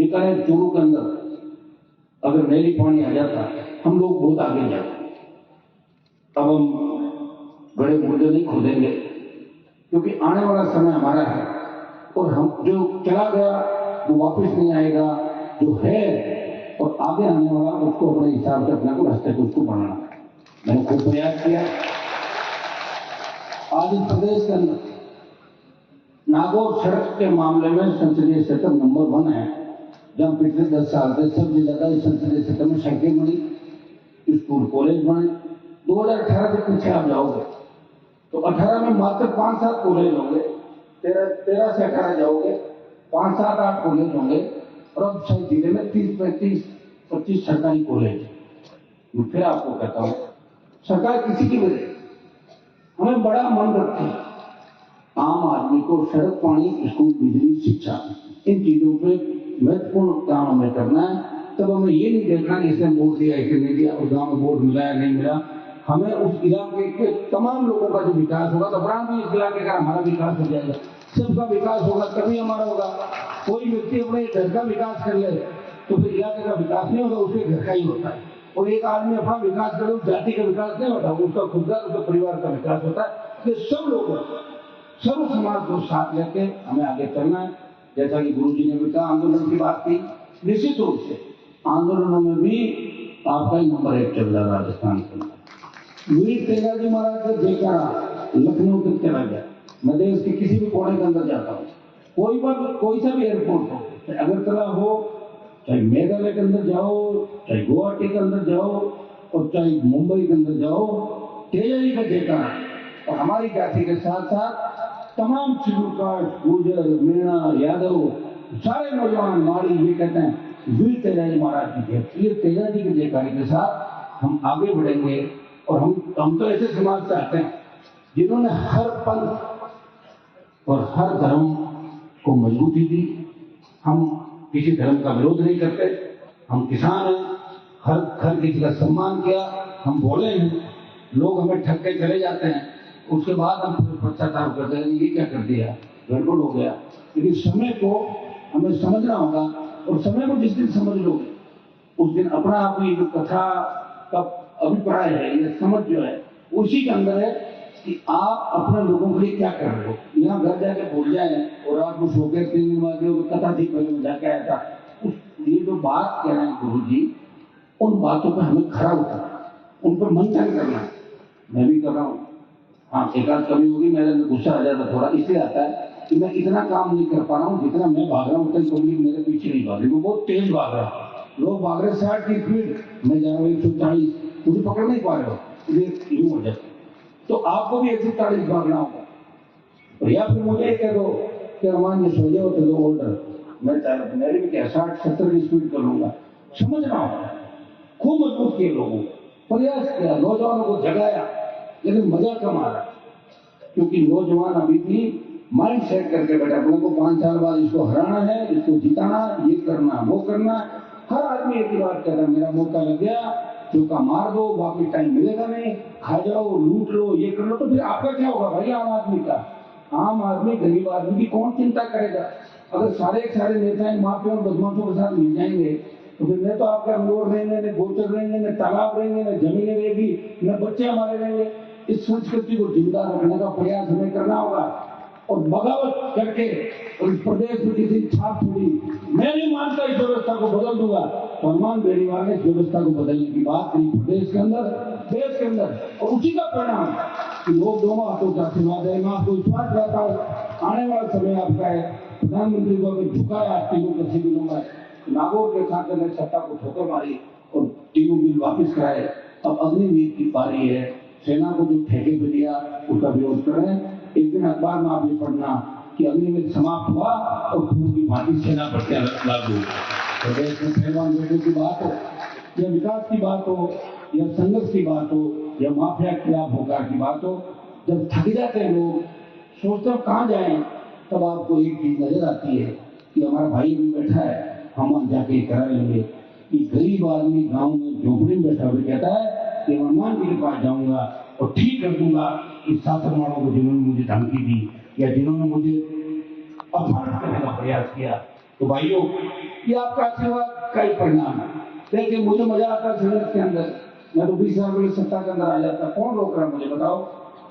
बीकानेर चूरू के अंदर अगर नहरी पानी आ जाता हम लोग बहुत आगे जाते। अब हम बड़े मुद्दे नहीं खोदेंगे क्योंकि आने वाला समय हमारा है और हम जो चला गया वो वापस नहीं आएगा, जो है और आगे आने वाला उसको अपने हिसाब से अपने को रास्ते को उसको बनाना है। मैंने खूब प्रयास किया। आज इस प्रदेश के अंदर नागौर सड़क के मामले में संसदीय क्षेत्र नंबर 1 है, जहां पिछले 10 साल से सबसे ज्यादा इस संसदीय क्षेत्र में सड़कें बनी, स्कूल कॉलेज बने। 2018 से पीछे आप जाओगे तो 18 में मात्र 5-7 कॉलेज होंगे, 13 से 18 जाओगे 5-7-8 कॉलेज होंगे और अब शायद जिले में 30-35-25 सरकारी कॉलेज। फिर आपको कहता हूं सरकार किसी की वजह हमें बड़ा मन रखती है। आम आदमी को सड़क, पानी, स्कूल, बिजली, शिक्षा, इन चीजों पे महत्वपूर्ण काम हमें करना है। तब हमें ये नहीं देखना कि इसने वोट दिया, इसने नहीं दिया, उस गांव में वोट मिला या नहीं मिला। हमें उस इलाके के तमाम लोगों का जो विकास होगा, तो बड़ा भी इस इलाके का हमारा विकास हो जाएगा, सबका विकास होगा तभी हमारा होगा। कोई व्यक्ति अपने घर का विकास कर ले तो फिर इलाके का विकास नहीं होगा, उसके घर का ही होता है। और एक आदमी अपना विकास करे, उस जाति का विकास नहीं होता, उसका खुद का, उसके परिवार का विकास होता है। सब लोगों सर्व समाज को साथ लेके हमें आगे चलना है। जैसा कि गुरु जी ने भी कहा, आंदोलन की बात की, निश्चित रूप से आंदोलनों में भी आपका ही नंबर 1 चल रहा है राजस्थान के अंदर। वीर तेजाजी महाराज का जयकारा लखनऊ तक चला गया। मैं देश के किसी भी कोने के अंदर जाता हूँ, कोई सा भी एयरपोर्ट हो, चाहे अगरतला हो, चाहे मेघालय के अंदर जाओ, चाहे गुवाहाटी के अंदर जाओ और चाहे मुंबई के अंदर जाओ, तेजाजी का जयकारा। और हमारी जाति के साथ साथ तमाम शेड्यूल कास्ट, गुर्जर, मीणा, यादव, सारे नौजवान माड़ी ये कहते हैं वीर तेजाजी महाराज की जय। ये तेजाजी के जयकारे के साथ हम आगे बढ़ेंगे। और हम तो ऐसे समाज चाहते हैं जिन्होंने हर पंथ और हर धर्म को मजबूती दी। हम किसी धर्म का विरोध नहीं करते, हम किसान हैं, हर किसी का सम्मान किया, हम बोले हैं, लोग हमें ठग के चले जाते हैं, उसके बाद हम पश्चाताप करते हैं ये क्या कर दिया, गड़बड़ हो गया। लेकिन समय को हमें समझना होगा और समय को जिस दिन समझ लोगे उस दिन अपना अपनी जो कथा का अभिप्राय है, ये समझ जो है उसी के अंदर है कि आप अपने लोगों के लिए क्या कर रहे हो। यहाँ घर जाके भूल जाए और आप कुछ होकर 3 दिन बाद कथा थी पहले में जाके आया था, ये जो बात कह रहे हैं गुरु जी, उन बातों पर हमें खरा उतरना, उन पर मंथन करना। मैं भी कर रहा हूँ। हाँ, एक आध कमी होगी, मेरे अंदर गुस्सा आ जाता थोड़ा, इसलिए आता है कि मैं इतना काम नहीं कर पा रहा हूँ जितना मैं भाग रहा हूँ। उतना पब्लिक मेरे पीछे नहीं भाग रही, वो बहुत तेज भाग रहा है। लोग भाग रहे 60 की स्पीड, मैं जा रहा हूँ 140, मुझे पकड़ नहीं पा रहे हो, इसलिए यूं हो जाता। तो आपको भी 140 भागना होगा। या फिर मुझे कह दो कि रमान जी सो जाओ तो दो ऑर्डर, मैं मेरे भी क्या 60-70 की स्पीड कर लूंगा। समझना होगा। खूब मजबूत किए लोगों को, प्रयास किया, नौजवानों को जगाया, लेकिन मजा कम आ रहा, क्योंकि नौजवान अभी भी माइंड सेट करके बैठा, अपने को 5 साल बाद इसको हराना है, इसको जिताना, ये करना, वो करना। हर आदमी एक ही बात कहता है, मेरा मौका लग गया, चौका मार दो, वापिस टाइम मिलेगा नहीं, खा जाओ, लूट लो, ये कर लो। तो फिर आपका क्या होगा भाई? आम आदमी का, आम आदमी, गरीब आदमी की कौन चिंता करेगा? अगर सारे नेताएं माफिया और बदमाशों के साथ मिल जाएंगे तो फिर न तो आपके अंगूर रहेंगे, न गोचर रहेंगे, न तालाब रहेंगे, न जमीनें रहेगी, न बच्चे हमारे रहेंगे। इस संस्कृति को जिंदा रखने का प्रयास हमें करना होगा और बगावत करके और इस प्रदेश में किसी छाप छोड़ी। मैं नहीं मानता इस व्यवस्था को बदल दूंगा। हनुमान बेनीवाल ने इस व्यवस्था को बदलने की बात करी प्रदेश के अंदर, देश के अंदर, और उसी का परिणाम कि लोग दोनों हाथों का आशीर्वाद है। मैं आपको विश्वास करता हूँ आने वाला समय आपका है। प्रधानमंत्री को अगर झुकाया आज तीनों कृषि बिलों में, नागौर के साथ ने सत्ता को ठोकर मारी और तीनों बिल वापिस कराए। अब अग्निवीर की पारी है, सेना को जो ठेके पे दिया उसका विरोध कर रहे हैं। एक दिन अखबार में आप ये पढ़ना कि अग्निवीर समाप्त हुआ और खून की भांति सेना पर लागू। प्रदेश में पहलवान बेटों की बात हो या विकास की बात हो या संघर्ष की बात हो या माफिया के खिलाफ होकार की बात हो, जब थक जाते हैं लोग, सोचते हो कहाँ जाएं, तब आपको एक चीज नजर आती है कि हमारा भाई भी बैठा है, हम वहां जाके करा लेंगे। कि गरीब आदमी गांव में झोपड़ी में बैठा हुआ कहता है कि हनुमान जी के पास जाऊंगा और ठीक कर दूंगा इस शासन वालों को जिन्होंने मुझे धमकी दी या जिन्होंने मुझे अपमान करने का प्रयास किया। तो भाइयों, ये आपका आशीर्वाद का ही परिणाम है। देखिए, मुझे मजा आता है संसद के अंदर, मैं तो 20 साल पहले सत्ता के अंदर आ जाता। कौन रोक रहा है मुझे बताओ?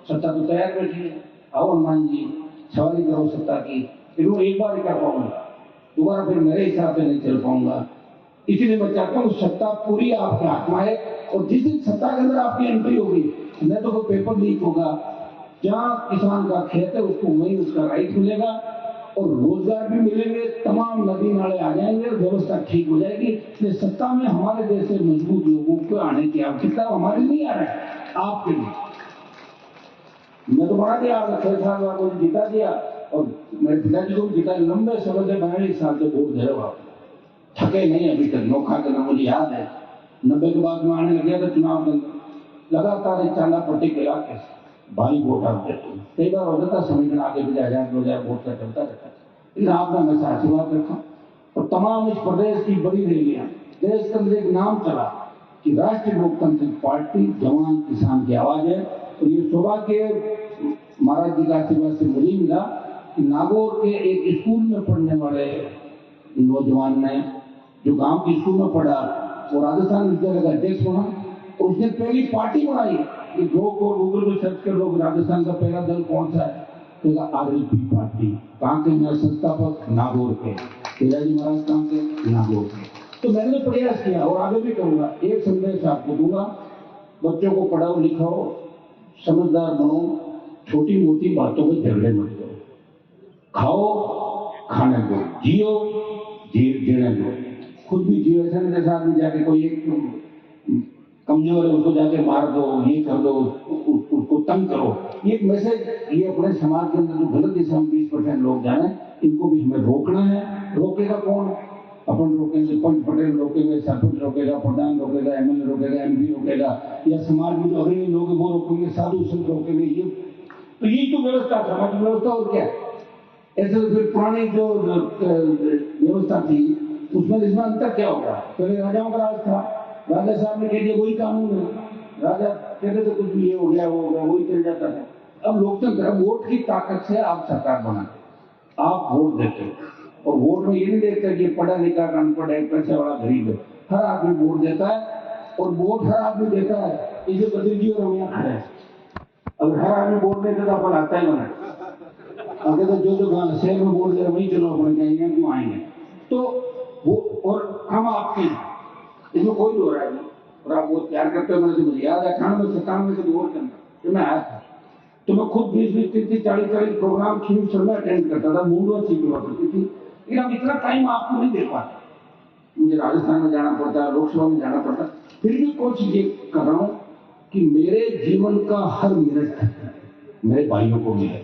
सत्ता तो तैयार बैठी है। आओ हनुमान जी, सवारी करो सत्ता की। फिर एक बार ही कर पाऊंगा, दोबारा फिर मेरे हिसाब से नहीं चल पाऊंगा। इसलिए मैं चाहता हूँ सत्ता पूरी आपके हाथ में है, और जिस दिन सत्ता के अंदर आपकी एंट्री होगी, न तो कोई पेपर लीक होगा, जहाँ किसान का खेत है उसको वहीं उसका राइट मिलेगा, और रोजगार भी मिलेंगे, तमाम नदी नाले आ जाएंगे, व्यवस्था ठीक हो जाएगी। इसलिए सत्ता में हमारे देश से मजबूत लोगों को आने की आवश्यकता हमारे नहीं आ रहा है, आपके लिए। मैं तो बना दिया, 6 साल बाद मुझे जिता दिया, और मेरे पिताजी को भी जिता। लंबे समय से 42 साल से वोट दे रहे हो आप, थके नहीं अभी तक। नोखा करना मुझे याद है, 90 के बाद में आने लग गया था चुनाव के अंदर, लगातार एक चाला पट्टी के इलाके से भारी वोट आप देते। कई बार हो जाता समीकरण आगे भी 1000-2000 वोट का चलता रहता है, लेकिन आपने हमेशा आशीर्वाद रखा। और तमाम इस प्रदेश की बड़ी रैलियां, देश के अंदर एक नाम चला कि राष्ट्रीय लोकतांत्रिक पार्टी जवान किसान की आवाज है। और ये सौभाग्य महाराज जी का आशीर्वाद से मुझे मिला कि नागौर के एक स्कूल में पढ़ने वाले नौजवान ने, जो गांव के स्कूल में पढ़ा, वो राजस्थान विद्यालय का अध्यक्ष बना, और उसने पहली पार्टी बनाई। कि जो को गूगल पे सर्च कर लो राजस्थान का पहला दल कौन सा है, तो आरएलपी पार्टी। कहाँ के? मेरा संस्थापक नागौर के, तेजाजी महाराज कहाँ के? नागौर के। तो मैंने प्रयास किया और आगे भी करूंगा। एक संदेश आपको दूंगा, बच्चों को पढ़ाओ लिखाओ, समझदार बनो, छोटी मोटी बातों में झगड़े मत करो, खाओ खाने दो, जियो जीने दो, खुद भी जियो। ऐसा नहीं जैसा आदमी जाके कोई एक कमजोर है उसको जाके मार दो, ये कर दो, उसको तंग करो। ये एक मैसेज, ये अपने समाज के अंदर जो गलत दिशा में 20% लोग जा रहे हैं, इनको भी हमें रोकना है। रोकेगा कौन? अपन रोकेंगे, पंच पटेल रोकेंगे, सरपंच रोकेगा, प्रधान रोकेगा, एमएलए रोकेगा, एमपी रोकेगा, या समाज में जो अग्रणी लोग हैं वो रोकेंगे, साधु संत रोकेंगे। ये तो यही तो व्यवस्था, समाज व्यवस्था। और क्या ऐसे? तो फिर पुरानी जो व्यवस्था थी उसमें इसमें अंतर क्या होगा? पहले राजाओं का राज था, राजा साहब ने कह दिया वही कानून है, राजा कहते तो कुछ भी ये हो गया वो हो गया, वही चल जाता था। अब लोकतंत्र, वोट की ताकत से आप सरकार बनाते, आप वोट देते, और वोट में ये नहीं देखते कि पढ़ा लिखा अनपढ़ है, पैसे वाला गरीब है। हर आदमी वोट देता है, और वोट हर आदमी देता है। इसे बद्री जी और हम यहाँ खड़े हैं, अगर हर आदमी वोट देते तो अपन आता ही बना। अगर तो जो शहर में वोट दे रहे वही चलो अपन जाएंगे, क्यों आएंगे? तो वो, और हम आपके, इसमें कोई दो राय नहीं। और आप बहुत प्यार करते हो, मुझे याद है 98-97 से वोट करना मैं आया था, तो मैं खुद 20-20, 30-30, 40-40 प्रोग्राम खींच कर मैं अटेंड करता था। मूडवा सीट हुआ करती थी, लेकिन अब इतना टाइम आपको नहीं दे पाता। मुझे राजस्थान में जाना पड़ता है, लोकसभा में जाना पड़ता है, फिर भी कोशिश ये कर रहा हूँ कि मेरे जीवन का हर मिनट मेरे भाइयों को मिले,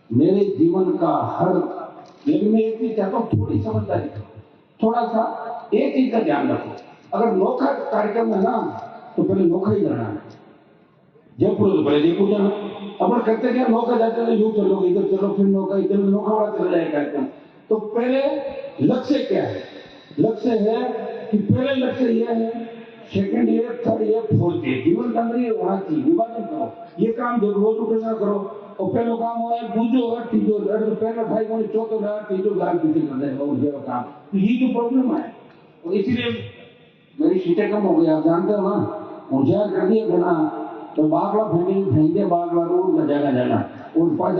मेरे जीवन का हर। लेकिन मैं एक चीज चाहता हूँ, थोड़ी समझदारी, थोड़ा सा एक चीज का ध्यान रखो। अगर नोखा कार्यक्रम है ना, तो पहले नोखा ही करना है। जयपुर तो पहले जयपुर जाना। अपन करते क्या, नौका जाते थे, यूं चलो इधर चलो, फिर नौका इधर, नौका वाला चला जाएगा कार्यक्रम। तो पहले लक्ष्य क्या है? लक्ष्य है कि पहले लक्ष्य यह है, second year, third year, fourth year, जीवन के अंदर ये होना चाहिए। विभाजन करो, ये काम जो रोज उठना करो, और पहले काम हो दूजो और तीजो, तो पहले भाई को चौथो गार तीजो गार पीछे कर देगा काम। तो ये जो प्रॉब्लम है, और इसीलिए मेरी सीटें कम हो गई। आप जानते हो ना, होशियार कर दिया बना तो बागला फेंके बागला रोड का जगह जाना, और पास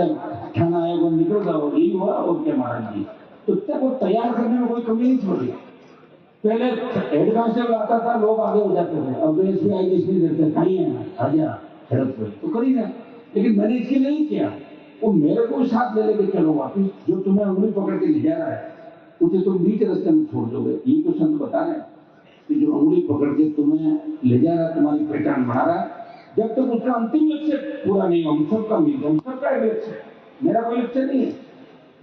थाना आएगा निकल जाओ, यही हुआ। और क्या महाराज जी, तो तक वो तैयार करने में कोई कमी नहीं छोड़ी। पहले हेड कांस्टेबल आता था, लोग आगे हो जाते थे, अब एसपी नहीं देते, कहीं है आ गया सड़क पे तो करी ना। लेकिन मैंने इसके लिए नहीं किया, वो मेरे को साथ ले लेके चलो वापिस। जो तुम्हें उंगली पकड़ के ले जा रहा है उसे तुम बीच रास्ते में छोड़ दोगे। ये तो संत बता रहे कि जो उंगली पकड़ के तुम्हें ले जा रहा है, तुम्हारी पहचान बना रहा है, जब तक उसका अंतिम लक्ष्य पूरा नहीं हो, हम सबका मिल जाए, सबका एक लक्ष्य, मेरा कोई लक्ष्य नहीं है।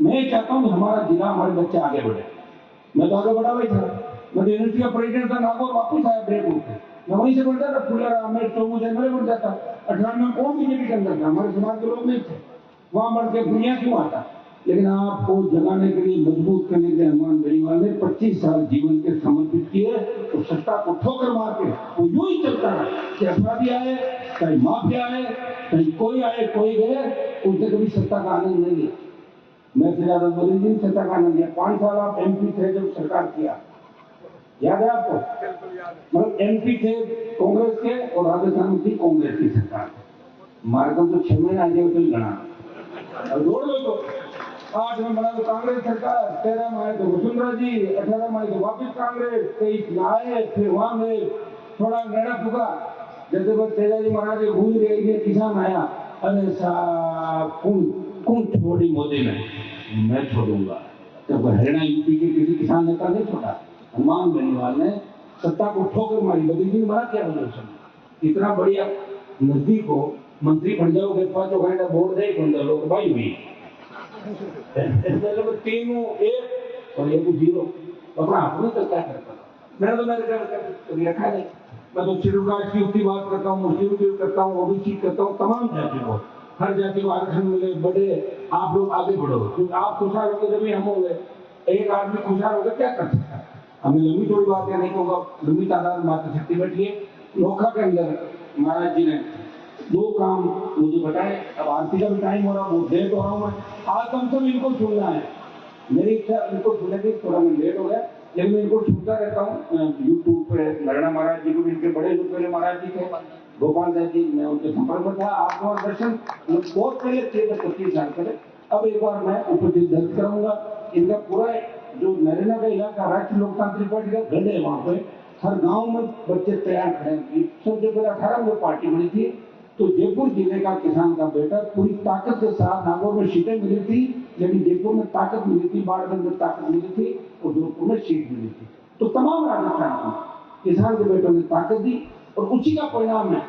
मैं चाहता हूँ हमारा जिला, हमारे बच्चे आगे बढ़े। मैं तो आगे बढ़ा हुआ था, मैं यूनिवर्सिटी का प्रेसिडेंट था, नागौर वापस आया ब्रेक होकर, मैं वहीं से बढ़ता था, फुलेरा में तो मुझे मेरे बढ़ जाता। 98 में कौन बीजेपी के अंदर था, हमारे समाज के लोग नहीं थे, वहां बढ़ के दुनिया क्यों आता। लेकिन आपको जगाने के लिए, मजबूत करने के लिए हनुमान बेनीवाल ने 25 साल जीवन के समर्पित किए। तो सत्ता को ठोकर मार के वो यूं ही चलता है कि अपराधी आए, कहीं माफिया आए, कहीं कोई आए कोई गए, उसने कभी सत्ता का आनंद नहीं लिया। मैं से ज्यादा मोदी जी सत्ता का आनंद लिया। 5 साल आप MP थे जब सरकार किया, याद है आपको? मतलब MP थे कांग्रेस के और राजस्थान में थी कांग्रेस की सरकार। मार्गम तो 6 महीने आगे तो गणा जोड़ लो तो 8 में बना तो कांग्रेस सरकार, 13 में आए तो वसुंधरा जी, 18 में आए तो वापिस कांग्रेस, 23 में आए, फिर वहां में थोड़ा लड़ा फुका। जैसे वो तेजाजी महाराज के भूल गए किसान आया, अरे साहब कौन छोड़ी मोदी ने, मैं छोड़ूंगा। तब हरियाणा यूपी के किसी किसान नेता नहीं छोड़ा। हनुमान बेनीवाल ने सत्ता को ठोकर मारी, बदली जी मारा क्या रेवोल्यूशन, इतना बढ़िया नदी को मंत्री बन जाओगे 5 घंटा वोट दे लोग भाई हुई 3 1 और 1 0 अपना आपने तो क्या करता। मैंने तो मेरे कभी रखा नहीं। मैं तो शिवराज की उतनी बात करता हूँ, मुस्लिम की करता हूँ, ओबीसी करता हूँ, तमाम जाति को, हर जाति को आरक्षण मिले, बढ़े, आप लोग आगे बढ़ो। क्योंकि आप खुशहाल होंगे जब हम होंगे। एक आदमी खुशहाल होकर क्या कर सकता है? हमें लंबी थोड़ी बात नहीं होगा, लंबी तादाद में मातृशक्ति बैठी है। नोखा के अंदर महाराज जी ने 2 काम मुझे बताए। अब आरती का भी टाइम हो रहा, वो लेट हो रहा हूँ मैं। आज कम से कम इनको सुनना है, मेरी इच्छा इनको सुनने की, थोड़ा मैं लेट हो गया लेकिन मैं इनको सुनता रहता हूँ। यूट्यूब पे नारायण महाराज जी को भी, इनके बड़े जो पहले महाराज जी थे गोपाल दास जी, मैं उनके संपर्क में था। आपको दर्शन बहुत पहले थे 25 साल पहले। अब एक बार मैं उपस्थित दर्ज करूंगा। इनका पूरा जो नरेना का इलाका राष्ट्रीय लोकतांत्रिक पार्टी का गढ़ है, वहां पे हर गांव में बच्चे तैयार खड़े। सबसे पहले 18 में पार्टी बनी थी तो जयपुर जिले का किसान का बेटा पूरी ताकत के साथ, नागौर में सीटें मिली थी लेकिन जयपुर में ताकत मिली थी, बाड़मेर में ताकत मिली थी और जोधपुर में सीट मिली थी। तो तमाम राजस्थान में किसान के बेटों ने ताकत दी और उसी का परिणाम है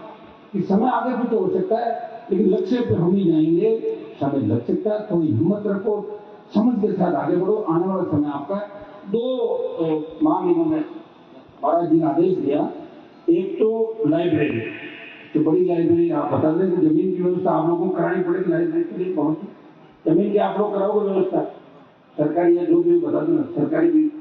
कि समय आगे भी तो हो सकता है लेकिन लक्ष्य पे हम ही जाएंगे। समय लग सकता है, थोड़ी हिम्मत रखो, समझ के साथ आगे बढ़ो। आने वाला समय आपका 2 मांग इन्होंने महाराज जी ने आदेश दिया। एक तो लाइब्रेरी, तो बड़ी लाइब्रेरी आप बता दें कि जमीन की व्यवस्था आप लोगों को करानी पड़ेगी। लाइब्रेरी के लिए बहुत जमीन की आप लोग कराओगे व्यवस्था, सरकारी या जो भी बता दो ना, सरकारी भी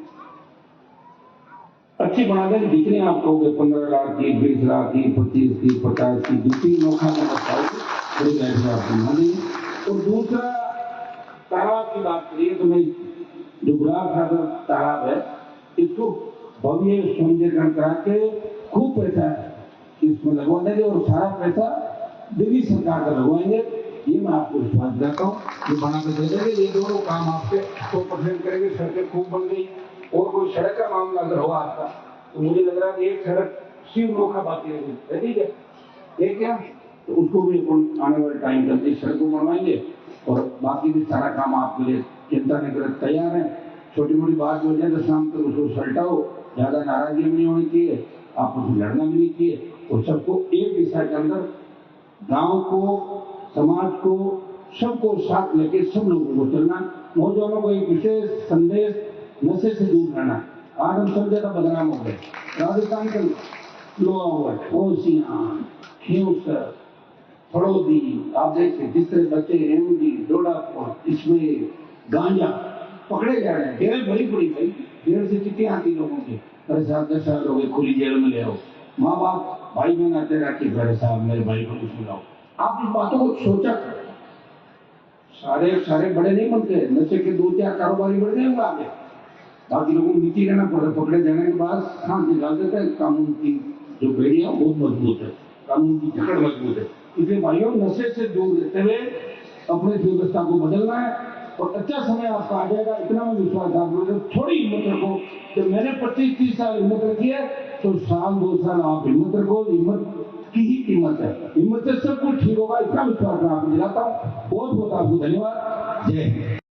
अच्छी बना देंगे। जितने आप कहोगे 15 लाख की, 20 लाख की, 25 की, 50 की, जितनी नौखा में बताओगे बड़ी लाइब्रेरी आप बना देंगे। और दूसरा तालाब की बात करिए तो मैं जो गुलाब सागर तालाब है इसको भव्य सौंदर्यकरण करा के खूब पैसा इसमें लगवा देंगे और सारा पैसा दिल्ली सरकार का लगवाएंगे। ये मैं आपको विश्वास दिलाता हूँ, ये बना के दे देंगे। ये दोनों काम आपके 100% करेंगे। सड़कें खूब बन गई और कोई सड़क का मामला अगर होगा आपका तो मुझे लग रहा है कि एक सड़क शिव नोखा बाकी है, ठीक है, एक क्या, तो उसको भी आने वाले टाइम जल्दी सड़क को बनवाएंगे और बाकी भी सारा काम आपके लिए चिंता नहीं कर तैयार है। छोटी मोटी बात जो है तो शाम तक उसको सलटाओ, ज्यादा नाराजगी भी नहीं होनी चाहिए, आप उसमें लड़ना भी नहीं चाहिए और सबको एक दिशा के अंदर, गांव को, समाज को, सबको साथ लेके सब लोगों को चलना। नौजवानों को एक विशेष संदेश, नशे से दूर रहना। आज हम सब ज्यादा बदनाम हो गए। राजस्थान के लोअर ओसियां, खींवसर, फड़ौदी, आप देखिए जिस तरह बच्चे एमडी, डोडापोर, इसमें गांजा पकड़े जा रहे हैं। जेल भरी पड़ी भाई, जेल से चिट्ठियां आती लोगों की, अरे साहब 10 साल हो गए, खुली जेल में ले आओ। माँ बाप भाई बहन आते रहते, अरे साहब मेरे भाई को कुछ मिलाओ। आप इन बातों को सोचा करो। सारे बड़े नहीं बनते, नशे के 2-4 कारोबारी बढ़ गए आगे, बाकी लोगों को नीति रहना पड़ता। पकड़े जाने के बाद सांस निकाल देते हैं। कानून की जो बेड़ियां बहुत मजबूत है, कानून की जकड़ मजबूत है। इसलिए भाइयों, नशे से दूर रहते हुए अपने व्यवस्था को बदलना है और अच्छा समय आपका आ जाएगा, इतना मैं विश्वास आपको। थोड़ी हिम्मत रखो। जब मैंने 25-30 साल हिम्मत रखी है तो 1-2 साल आप हिम्मत रखो। हिम्मत की ही कीमत है, हिम्मत से सब कुछ ठीक होगा, इतना विश्वास मैं आपको दिलाता हूँ। बहुत बहुत आपको धन्यवाद। जय हिंद।